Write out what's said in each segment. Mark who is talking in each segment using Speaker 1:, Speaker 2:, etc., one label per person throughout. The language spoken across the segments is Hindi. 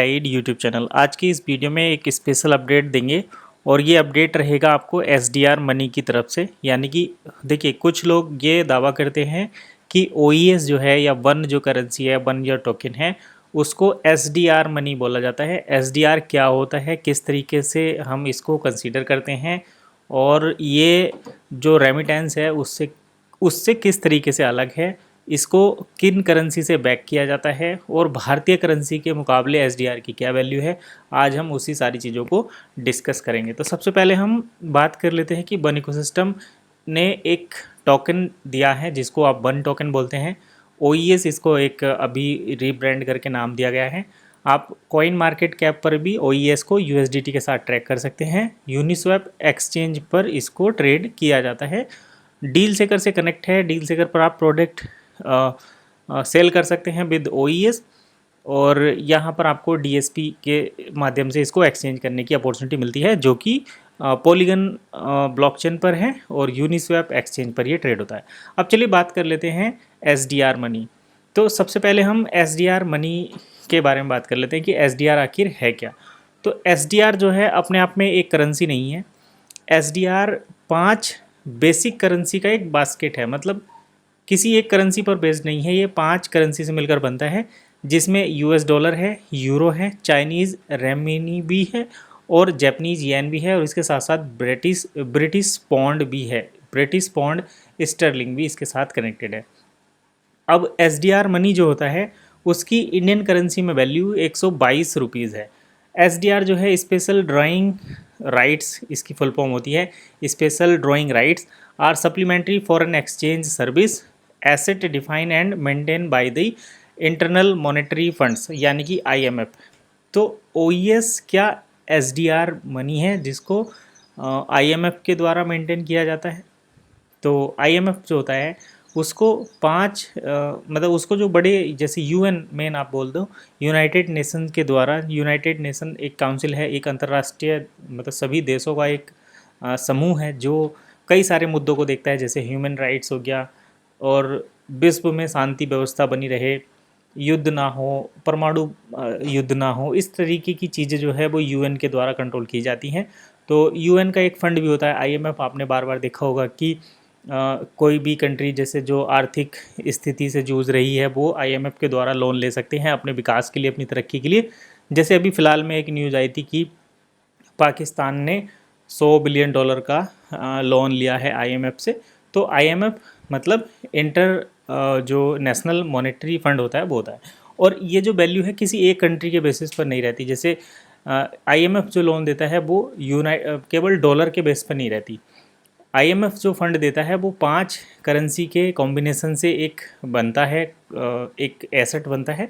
Speaker 1: Guide YouTube channel. आज की इस वीडियो में एक स्पेशल अपडेट देंगे और ये अपडेट रहेगा आपको एसडीआर मनी की तरफ से। यानी कि देखिए, कुछ लोग ये दावा करते हैं कि ओईएस जो है या वन जो करेंसी है, वन या टोकन है, उसको एसडीआर मनी बोला जाता है। एसडीआर क्या होता है, किस तरीके से हम इसको कंसीडर करते हैं और ये जो रेमिटेंस है उससे उससे किस तरीके से अलग है, इसको किन करेंसी से बैक किया जाता है और भारतीय करेंसी के मुकाबले एसडीआर की क्या वैल्यू है, आज हम उसी सारी चीज़ों को डिस्कस करेंगे। तो सबसे पहले हम बात कर लेते हैं कि वन इकोसिस्टम ने एक टोकन दिया है जिसको आप वन टोकन बोलते हैं। ओईएस इसको एक अभी रीब्रांड करके नाम दिया गया है। आप कॉइन मार्केट कैप पर भी ओईएस को यूएसडीटी के साथ ट्रैक कर सकते हैं। यूनिस्वैप एक्सचेंज पर इसको ट्रेड किया जाता है। डील सेकर से कनेक्ट है। डील सेकर पर आप प्रोडक्ट सेल कर सकते हैं विद ओईएस और यहाँ पर आपको डीएसपी के माध्यम से इसको एक्सचेंज करने की अपॉर्चुनिटी मिलती है, जो कि पॉलीगन ब्लॉकचेन पर है और यूनिस्वैप एक्सचेंज पर ये ट्रेड होता है। अब चलिए बात कर लेते हैं एसडीआर मनी। तो सबसे पहले हम एसडीआर मनी के बारे में बात कर लेते हैं कि एसडीआर आखिर है क्या। तो एसडीआर जो है अपने आप में एक करेंसी नहीं है। एसडीआर 5 बेसिक करेंसी का एक बास्केट है, मतलब किसी एक करेंसी पर बेस्ड नहीं है। ये 5 करेंसी से मिलकर बनता है, जिसमें यूएस डॉलर है, यूरो है, चाइनीज़ रेमिनी भी है और जापानीज़ येन भी है और इसके साथ साथ ब्रिटिश पौंड भी है। ब्रिटिश पौंड स्टर्लिंग भी इसके साथ कनेक्टेड है। अब एसडीआर मनी जो होता है उसकी इंडियन करेंसी में वैल्यू 122 रुपीज़ है। एसडीआर जो है स्पेशल ड्राइंग राइट्स, इसकी फुल फॉर्म होती है special drawing rights are supplementary foreign exchange service asset define and maintain by the internal monetary funds, यानी कि आईएमएफ। तो ओईएस क्या एसडीआर मनी है जिसको आईएमएफ के द्वारा मेंटेन किया जाता है। तो आईएमएफ जो होता है उसको 5 मतलब उसको जो बड़े जैसे यूएन मेन आप बोल दो, यूनाइटेड नेशन के द्वारा। यूनाइटेड नेशन एक काउंसिल है, एक अंतर्राष्ट्रीय मतलब सभी देशों का एक समूह है जो कई सारे मुद्दों को देखता है, जैसे ह्यूमन राइट्स हो गया और विश्व में शांति व्यवस्था बनी रहे, युद्ध ना हो, परमाणु युद्ध ना हो, इस तरीके की चीज़ें जो है वो यूएन के द्वारा कंट्रोल की जाती हैं। तो यूएन का एक फंड भी होता है आईएमएफ। आपने बार बार देखा होगा कि कोई भी कंट्री जैसे जो आर्थिक स्थिति से जूझ रही है वो आईएमएफ के द्वारा लोन ले सकते हैं अपने विकास के लिए, अपनी तरक्की के लिए। जैसे अभी फ़िलहाल में एक न्यूज़ आई थी कि पाकिस्तान ने 100 बिलियन डॉलर का लोन लिया है आईएमएफ से। तो आईएमएफ मतलब जो नेशनल मॉनेटरी फंड होता है वो होता है। और ये जो वैल्यू है किसी एक कंट्री के बेसिस पर नहीं रहती। जैसे आईएमएफ जो लोन देता है वो केवल डॉलर के बेस पर नहीं रहती। आईएमएफ जो फंड देता है वो 5 करेंसी के कॉम्बिनेशन से एक बनता है, एक एसेट बनता है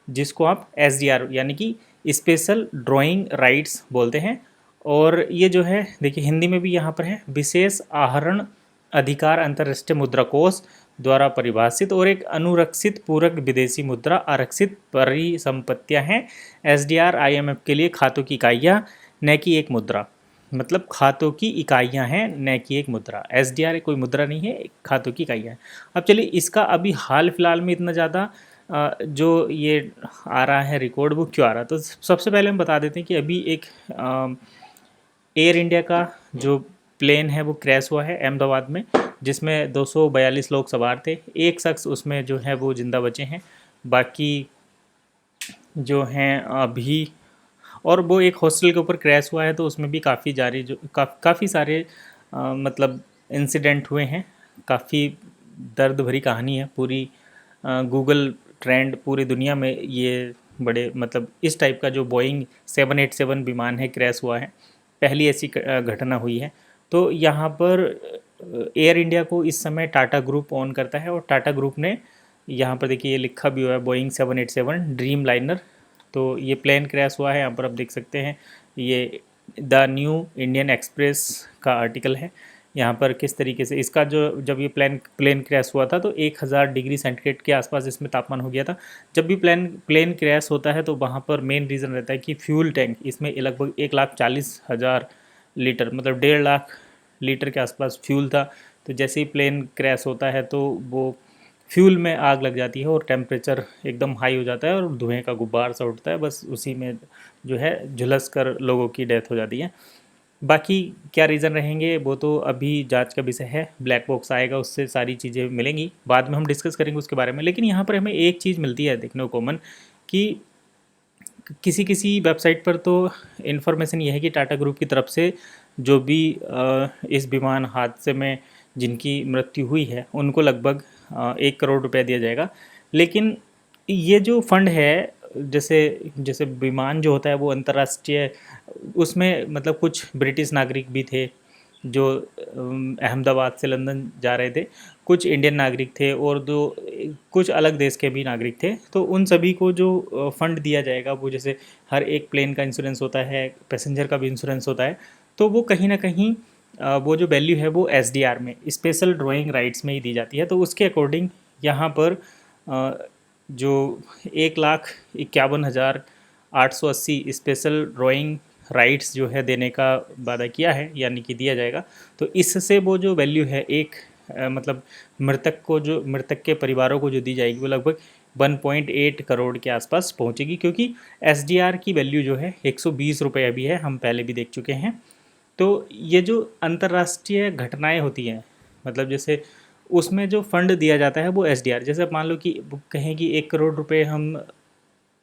Speaker 1: जिसको आप एसडीआर यानी कि स्पेशल ड्राइंग राइट्स बोलते हैं। और ये जो है देखिए हिंदी में भी यहाँ पर है, विशेष आहरण अधिकार अंतर्राष्ट्रीय मुद्रा कोष द्वारा परिभाषित और एक अनुरक्षित पूरक विदेशी मुद्रा आरक्षित परिसंपत्तियाँ हैं। एसडीआर आईएमएफ के लिए खातों की इकाइयाँ न कि एक मुद्रा, मतलब खातों की इकाइयाँ हैं न कि एक मुद्रा। एसडीआर कोई मुद्रा नहीं है, खातों की इकाइयाँ हैं। अब चलिए इसका अभी हाल फिलहाल में इतना ज़्यादा जो ये आ रहा है रिकॉर्ड वो क्यों आ रहा है। तो सबसे पहले हम बता देते हैं कि अभी एक एयर इंडिया का जो प्लेन है वो क्रैश हुआ है अहमदाबाद में, जिसमें 242 लोग सवार थे। एक शख्स उसमें जो है वो ज़िंदा बचे हैं, बाकी जो हैं अभी। और वो एक हॉस्टल के ऊपर क्रैश हुआ है तो उसमें भी काफ़ी जारी जो काफ़ी सारे मतलब इंसिडेंट हुए हैं। काफ़ी दर्द भरी कहानी है पूरी। गूगल ट्रेंड पूरी दुनिया में ये बड़े मतलब इस टाइप का जो बोइंग 787 विमान है क्रैश हुआ है, पहली ऐसी घटना हुई है। तो यहाँ पर एयर इंडिया को इस समय टाटा ग्रुप ओन करता है और टाटा ग्रुप ने यहाँ पर देखिए ये लिखा भी हुआ है बोइंग 787 ड्रीम लाइनर। तो ये प्लेन क्रैश हुआ है, यहाँ पर आप देख सकते हैं। ये द न्यू इंडियन एक्सप्रेस का आर्टिकल है। यहाँ पर किस तरीके से इसका जो जब ये प्लेन क्रैश हुआ था तो 1000 डिग्री सेंटीग्रेड के आसपास इसमें तापमान हो गया था। जब भी प्लेन क्रैश होता है तो वहाँ पर मेन रीज़न रहता है कि फ्यूल टैंक, इसमें लगभग 1,40,000 लीटर मतलब 1.5 लाख लीटर के आसपास फ्यूल था। तो जैसे ही प्लेन क्रैश होता है तो वो फ्यूल में आग लग जाती है और टेम्परेचर एकदम हाई हो जाता है और धुएं का गुब्बार सा उठता है, बस उसी में जो है झुलस कर लोगों की डेथ हो जाती है। बाकी क्या रीज़न रहेंगे वो तो अभी जांच का विषय है, ब्लैक बॉक्स आएगा उससे सारी चीज़ें मिलेंगी, बाद में हम डिस्कस करेंगे उसके बारे में। लेकिन यहाँ पर हमें एक चीज़ मिलती है देखने को कॉमन, कि किसी किसी वेबसाइट पर तो इन्फॉर्मेशन ये है कि टाटा ग्रुप की तरफ से जो भी इस विमान हादसे में जिनकी मृत्यु हुई है उनको लगभग 1 करोड़ रुपए दिया जाएगा। लेकिन ये जो फंड है, जैसे जैसे विमान जो होता है वो अंतर्राष्ट्रीय, उसमें मतलब कुछ ब्रिटिश नागरिक भी थे जो अहमदाबाद से लंदन जा रहे थे, कुछ इंडियन नागरिक थे और दो कुछ अलग देश के भी नागरिक थे। तो उन सभी को जो फंड दिया जाएगा वो जैसे हर एक प्लेन का इंश्योरेंस होता है, पैसेंजर का भी इंश्योरेंस होता है, तो वो कहीं ना कहीं वो जो वैल्यू है वो एसडीआर में स्पेशल ड्राइंग राइट्स में ही दी जाती है। तो उसके अकॉर्डिंग यहाँ पर जो 1,51,880 स्पेशल ड्राइंग राइट्स जो है देने का वादा किया है, यानी कि दिया जाएगा। तो इससे वो जो वैल्यू है एक मतलब मृतक के परिवारों को जो दी जाएगी वो लगभग 1.8 करोड़ के आसपास पहुंचेगी, क्योंकि एसडीआर की वैल्यू जो है 120 रुपये अभी है, हम पहले भी देख चुके हैं। तो ये जो अंतर्राष्ट्रीय घटनाएं होती हैं, मतलब जैसे उसमें जो फंड दिया जाता है वो एसडीआर, जैसे अब मान लो कि कहें कि 1 करोड़ रुपए हम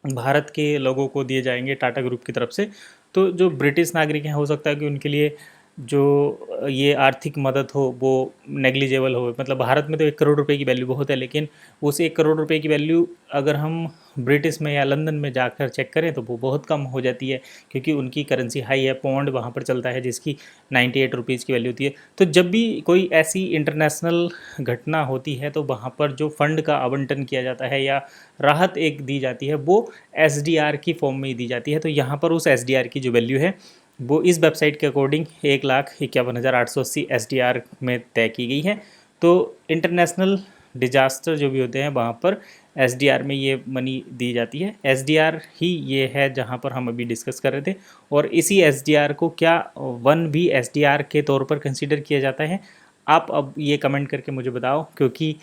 Speaker 1: भारत के लोगों को दिए जाएंगे टाटा ग्रुप की तरफ से, तो जो ब्रिटिश नागरिक हैं हो सकता है कि उनके लिए जो ये आर्थिक मदद हो वो नेग्लिजेबल हो। मतलब भारत में तो 1 करोड़ रुपए की वैल्यू बहुत है, लेकिन उस 1 करोड़ रुपए की वैल्यू अगर हम ब्रिटिश में या लंदन में जाकर चेक करें तो वो बहुत कम हो जाती है, क्योंकि उनकी करेंसी हाई है, पौंड वहाँ पर चलता है जिसकी 98 रुपीज़ की वैल्यू होती है। तो जब भी कोई ऐसी इंटरनेशनल घटना होती है तो वहाँ पर जो फंड का आवंटन किया जाता है या राहत एक दी जाती है वो एसडीआर की फॉर्म में ही दी जाती है। तो यहाँ पर उस एसडीआर की जो वैल्यू है वो इस वेबसाइट के अकॉर्डिंग 1,51,880 एसडीआर में तय की गई है। तो इंटरनेशनल डिजास्टर जो भी होते हैं वहाँ पर एसडीआर में ये मनी दी जाती है। एसडीआर ही ये है जहाँ पर हम अभी डिस्कस कर रहे थे, और इसी एसडीआर को क्या वन भी एसडीआर के तौर पर कंसीडर किया जाता है, आप अब ये कमेंट करके मुझे बताओ, क्योंकि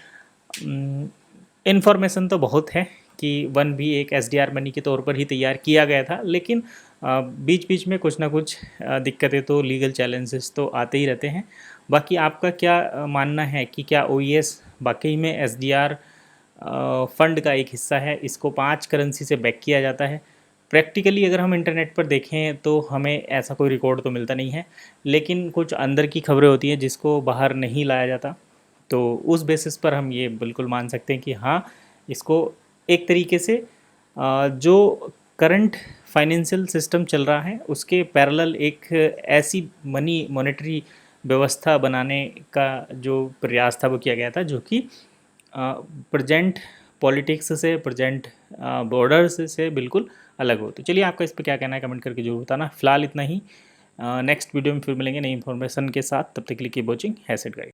Speaker 1: इन्फॉर्मेशन तो बहुत है कि वन भी एक एसडीआर मनी के तौर पर ही तैयार किया गया था, लेकिन बीच बीच में कुछ ना कुछ दिक्कतें तो लीगल चैलेंजेस तो आते ही रहते हैं। बाकी आपका क्या मानना है कि क्या ओईएस वाकई में एसडीआर फंड का एक हिस्सा है, इसको 5 करेंसी से बैक किया जाता है? प्रैक्टिकली अगर हम इंटरनेट पर देखें तो हमें ऐसा कोई रिकॉर्ड तो मिलता नहीं है, लेकिन कुछ अंदर की खबरें होती हैं जिसको बाहर नहीं लाया जाता। तो उस बेसिस पर हम ये बिल्कुल मान सकते हैं कि हाँ, इसको एक तरीके से जो करंट फाइनेंशियल सिस्टम चल रहा है उसके पैरेलल एक ऐसी मनी मॉनेटरी व्यवस्था बनाने का जो प्रयास था वो किया गया था, जो कि प्रेजेंट पॉलिटिक्स से, प्रेजेंट बॉर्डर्स से बिल्कुल अलग हो। तो चलिए, आपका इस पर क्या कहना है कमेंट करके जरूर बताना। फिलहाल इतना ही, नेक्स्ट वीडियो में फिर मिलेंगे नई इन्फॉर्मेशन के साथ। तब तक के लिए कीप वॉचिंग हैसिड गाइड।